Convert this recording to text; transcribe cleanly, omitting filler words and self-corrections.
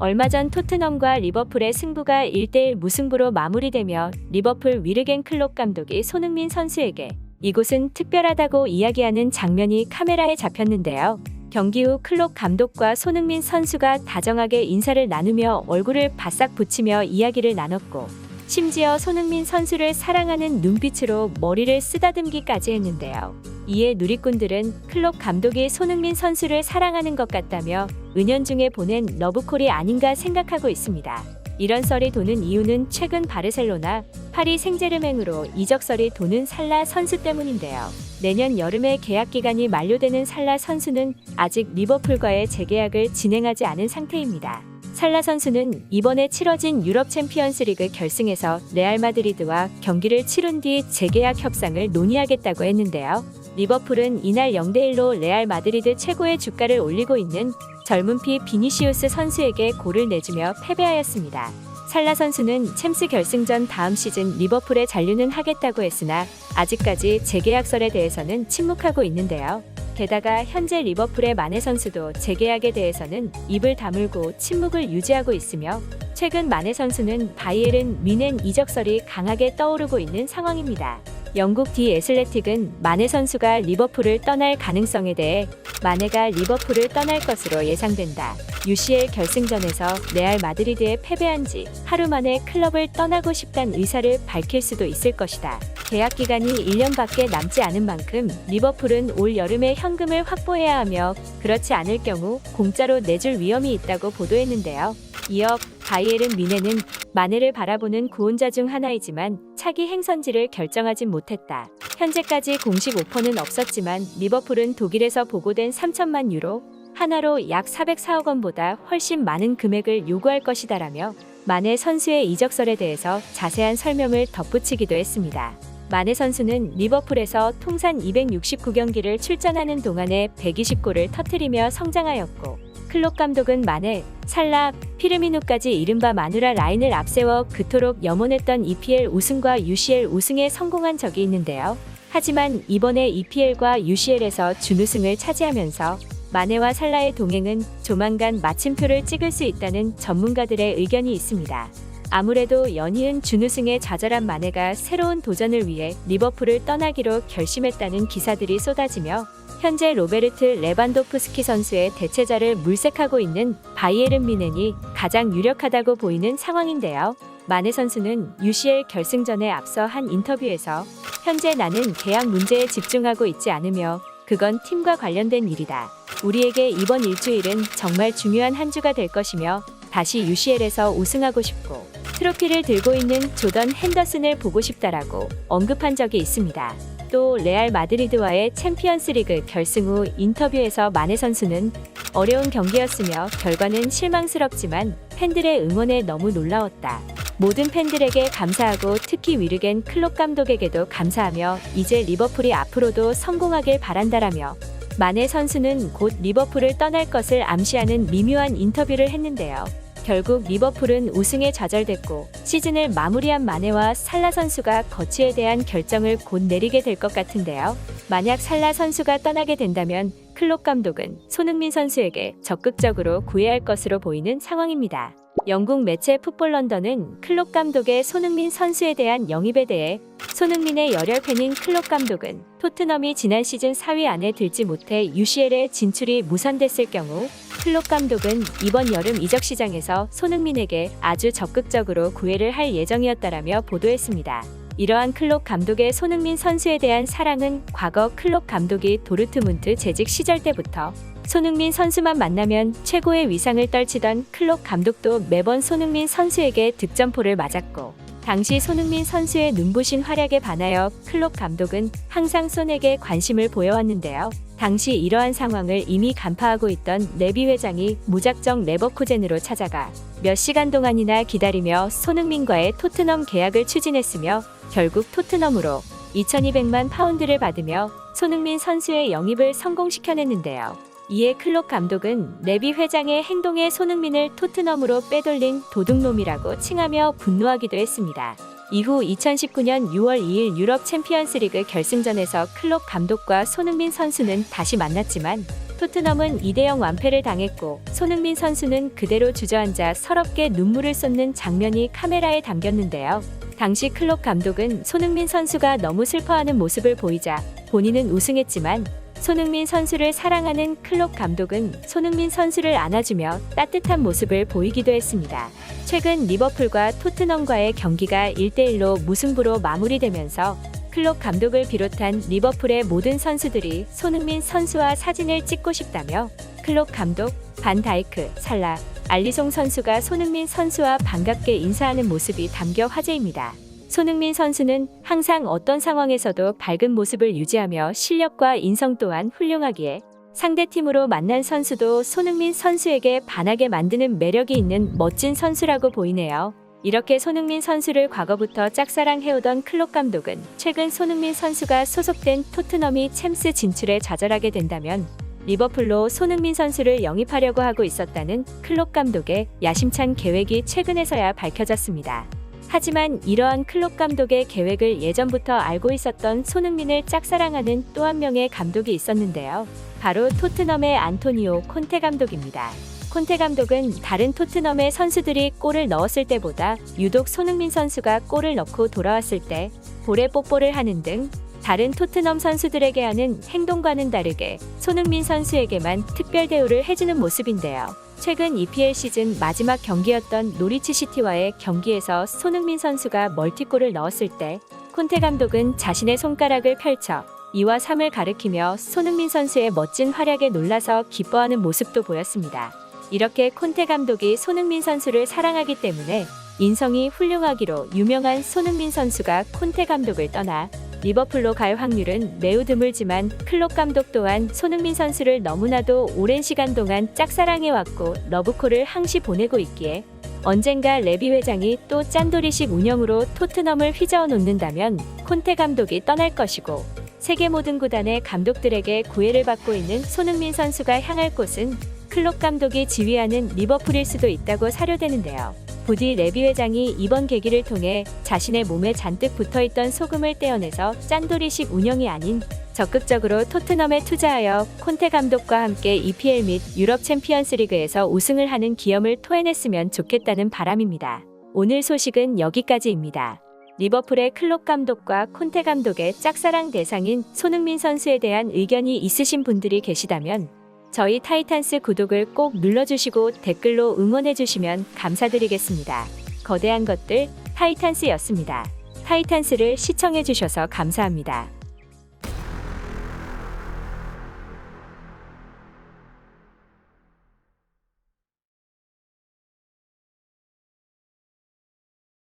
얼마 전 토트넘과 리버풀의 승부가 1대1 무승부로 마무리되며 리버풀 위르겐 클롭 감독이 손흥민 선수에게 이곳은 특별하다고 이야기하는 장면이 카메라에 잡혔는데요. 경기 후 클롭 감독과 손흥민 선수가 다정하게 인사를 나누며 얼굴을 바싹 붙이며 이야기를 나눴고 심지어 손흥민 선수를 사랑하는 눈빛으로 머리를 쓰다듬기까지 했는데요. 이에 누리꾼들은 클롭 감독이 손흥민 선수를 사랑하는 것 같다며 은연중에 보낸 러브콜이 아닌가 생각하고 있습니다. 이런 썰이 도는 이유는 최근 바르셀로나, 파리 생제르맹으로 이적설이 도는 살라 선수 때문인데요. 내년 여름에 계약 기간이 만료되는 살라 선수는 아직 리버풀과의 재계약을 진행하지 않은 상태입니다. 살라 선수는 이번에 치러진 유럽 챔피언스리그 결승에서 레알 마드리드와 경기를 치른 뒤 재계약 협상을 논의하겠다고 했는데요. 리버풀은 이날 0대1로 레알 마드리드 최고의 주가를 올리고 있는 젊은 피 비니시우스 선수에게 골을 내주며 패배하였습니다. 살라 선수는 챔스 결승전 다음 시즌 리버풀에 잔류는 하겠다고 했으나 아직까지 재계약설에 대해서는 침묵하고 있는데요. 게다가 현재 리버풀의 마네 선수도 재계약에 대해서는 입을 다물고 침묵을 유지하고 있으며 최근 마네 선수는 바이에른 뮌헨 이적설이 강하게 떠오르고 있는 상황입니다. 영국 디 애슬레틱은 마네 선수가 리버풀을 떠날 가능성에 대해 마네가 리버풀을 떠날 것으로 예상된다. UCL 결승전에서 레알 마드리드에 패배한 지 하루 만에 클럽을 떠나고 싶다는 의사를 밝힐 수도 있을 것이다. 계약 기간이 1년밖에 남지 않은 만큼 리버풀은 올 여름에 현금을 확보해야 하며 그렇지 않을 경우 공짜로 내줄 위험이 있다고 보도했는데요. 이어 바이에른 뮌헨은 마네를 바라보는 구혼자 중 하나이지만 차기 행선지를 결정하진 못했다. 현재까지 공식 오퍼는 없었지만 리버풀은 독일에서 보고된 3천만 유로, 하나로 약 404억 원보다 훨씬 많은 금액을 요구할 것이다라며 마네 선수의 이적설에 대해서 자세한 설명을 덧붙이기도 했습니다. 마네 선수는 리버풀에서 통산 269경기를 출전하는 동안에 120골을 터뜨리며 성장하였고 클롭 감독은 마네, 살라, 피르미누까지 이른바 마누라 라인을 앞세워 그토록 염원했던 EPL 우승과 UCL 우승에 성공한 적이 있는데요. 하지만 이번에 EPL과 UCL에서 준우승을 차지하면서 마네와 살라의 동행은 조만간 마침표를 찍을 수 있다는 전문가들의 의견이 있습니다. 아무래도 연이은 준우승에 좌절한 마네가 새로운 도전을 위해 리버풀을 떠나기로 결심했다는 기사들이 쏟아지며 현재 로베르트 레반도프스키 선수의 대체자를 물색하고 있는 바이에른 뮌헨이 가장 유력하다고 보이는 상황인데요. 마네 선수는 UCL 결승전에 앞서 한 인터뷰에서 현재 나는 계약 문제에 집중하고 있지 않으며 그건 팀과 관련된 일이다. 우리에게 이번 일주일은 정말 중요한 한 주가 될 것이며 다시 UCL에서 우승하고 싶고 트로피를 들고 있는 조던 핸더슨을 보고 싶다라고 언급한 적이 있습니다. 또 레알 마드리드와의 챔피언스리그 결승 후 인터뷰에서 마네 선수는 어려운 경기였으며 결과는 실망스럽지만 팬들의 응원에 너무 놀라웠다. 모든 팬들에게 감사하고 특히 위르겐 클롭 감독에게도 감사하며 이제 리버풀이 앞으로도 성공하길 바란다라며 마네 선수는 곧 리버풀을 떠날 것을 암시하는 미묘한 인터뷰를 했는데요. 결국 리버풀은 우승에 좌절됐고 시즌을 마무리한 마네와 살라 선수가 거취에 대한 결정을 곧 내리게 될 것 같은데요. 만약 살라 선수가 떠나게 된다면 클롭 감독은 손흥민 선수에게 적극적으로 구애할 것으로 보이는 상황입니다. 영국 매체 풋볼 런던은 클롭 감독의 손흥민 선수에 대한 영입에 대해 손흥민의 열혈 팬인 클롭 감독은 토트넘이 지난 시즌 4위 안에 들지 못해 UCL에 진출이 무산됐을 경우 클롭 감독은 이번 여름 이적 시장에서 손흥민에게 아주 적극적으로 구애를 할 예정이었다라며 보도했습니다. 이러한 클롭 감독의 손흥민 선수에 대한 사랑은 과거 클롭 감독이 도르트문트 재직 시절 때부터 손흥민 선수만 만나면 최고의 위상을 떨치던 클롭 감독도 매번 손흥민 선수에게 득점포를 맞았고 당시 손흥민 선수의 눈부신 활약에 반하여 클롭 감독은 항상 손에게 관심을 보여왔는데요. 당시 이러한 상황을 이미 간파하고 있던 레비 회장이 무작정 레버쿠젠으로 찾아가 몇 시간 동안이나 기다리며 손흥민과의 토트넘 계약을 추진했으며 결국 토트넘으로 2200만 파운드를 받으며 손흥민 선수의 영입을 성공시켜냈는데요. 이에 클롭 감독은 레비 회장의 행동에 손흥민을 토트넘으로 빼돌린 도둑놈이라고 칭하며 분노하기도 했습니다. 이후 2019년 6월 2일 유럽 챔피언스리그 결승전에서 클롭 감독과 손흥민 선수는 다시 만났지만 토트넘은 2대0 완패를 당했고 손흥민 선수는 그대로 주저앉아 서럽게 눈물을 쏟는 장면이 카메라에 담겼는데요. 당시 클롭 감독은 손흥민 선수가 너무 슬퍼하는 모습을 보이자 본인은 우승했지만 손흥민 선수를 사랑하는 클롭 감독은 손흥민 선수를 안아주며 따뜻한 모습을 보이기도 했습니다. 최근 리버풀과 토트넘과의 경기가 1대1로 무승부로 마무리되면서 클롭 감독을 비롯한 리버풀의 모든 선수들이 손흥민 선수와 사진을 찍고 싶다며 클롭 감독, 반 다이크, 살라, 알리송 선수가 손흥민 선수와 반갑게 인사하는 모습이 담겨 화제입니다. 손흥민 선수는 항상 어떤 상황에서도 밝은 모습을 유지하며 실력과 인성 또한 훌륭하기에 상대팀으로 만난 선수도 손흥민 선수에게 반하게 만드는 매력이 있는 멋진 선수라고 보이네요. 이렇게 손흥민 선수를 과거부터 짝사랑해오던 클롭 감독은 최근 손흥민 선수가 소속된 토트넘이 챔스 진출에 좌절하게 된다면 리버풀로 손흥민 선수를 영입하려고 하고 있었다는 클롭 감독의 야심찬 계획이 최근에서야 밝혀졌습니다. 하지만 이러한 클롭 감독의 계획을 예전부터 알고 있었던 손흥민을 짝사랑하는 또 한 명의 감독이 있었는데요. 바로 토트넘의 안토니오 콘테 감독입니다. 콘테 감독은 다른 토트넘의 선수들이 골을 넣었을 때보다 유독 손흥민 선수가 골을 넣고 돌아왔을 때 볼에 뽀뽀를 하는 등 다른 토트넘 선수들에게 하는 행동과는 다르게 손흥민 선수에게만 특별 대우를 해주는 모습인데요. 최근 EPL 시즌 마지막 경기였던 노리치 시티와의 경기에서 손흥민 선수가 멀티골을 넣었을 때 콘테 감독은 자신의 손가락을 펼쳐 2와 3을 가리키며 손흥민 선수의 멋진 활약에 놀라서 기뻐하는 모습도 보였습니다. 이렇게 콘테 감독이 손흥민 선수를 사랑하기 때문에 인성이 훌륭하기로 유명한 손흥민 선수가 콘테 감독을 떠나 리버풀로 갈 확률은 매우 드물지만 클롭 감독 또한 손흥민 선수를 너무나도 오랜 시간 동안 짝사랑해왔고 러브콜을 항시 보내고 있기에 언젠가 레비 회장이 또 짠돌이식 운영으로 토트넘을 휘저어 놓는다면 콘테 감독이 떠날 것이고 세계 모든 구단의 감독들에게 구애를 받고 있는 손흥민 선수가 향할 곳은 클롭 감독이 지휘하는 리버풀일 수도 있다고 사료되는데요. 부디 레비 회장이 이번 계기를 통해 자신의 몸에 잔뜩 붙어있던 소금을 떼어내서 짠돌이식 운영이 아닌 적극적으로 토트넘에 투자하여 콘테 감독과 함께 EPL 및 유럽 챔피언스 리그에서 우승을 하는 기염을 토해냈으면 좋겠다는 바람입니다. 오늘 소식은 여기까지입니다. 리버풀의 클롭 감독과 콘테 감독의 짝사랑 대상인 손흥민 선수에 대한 의견이 있으신 분들이 계시다면 저희 타이탄스 구독을 꼭 눌러주시고 댓글로 응원해주시면 감사드리겠습니다. 거대한 것들 타이탄스였습니다. 타이탄스를 시청해주셔서 감사합니다.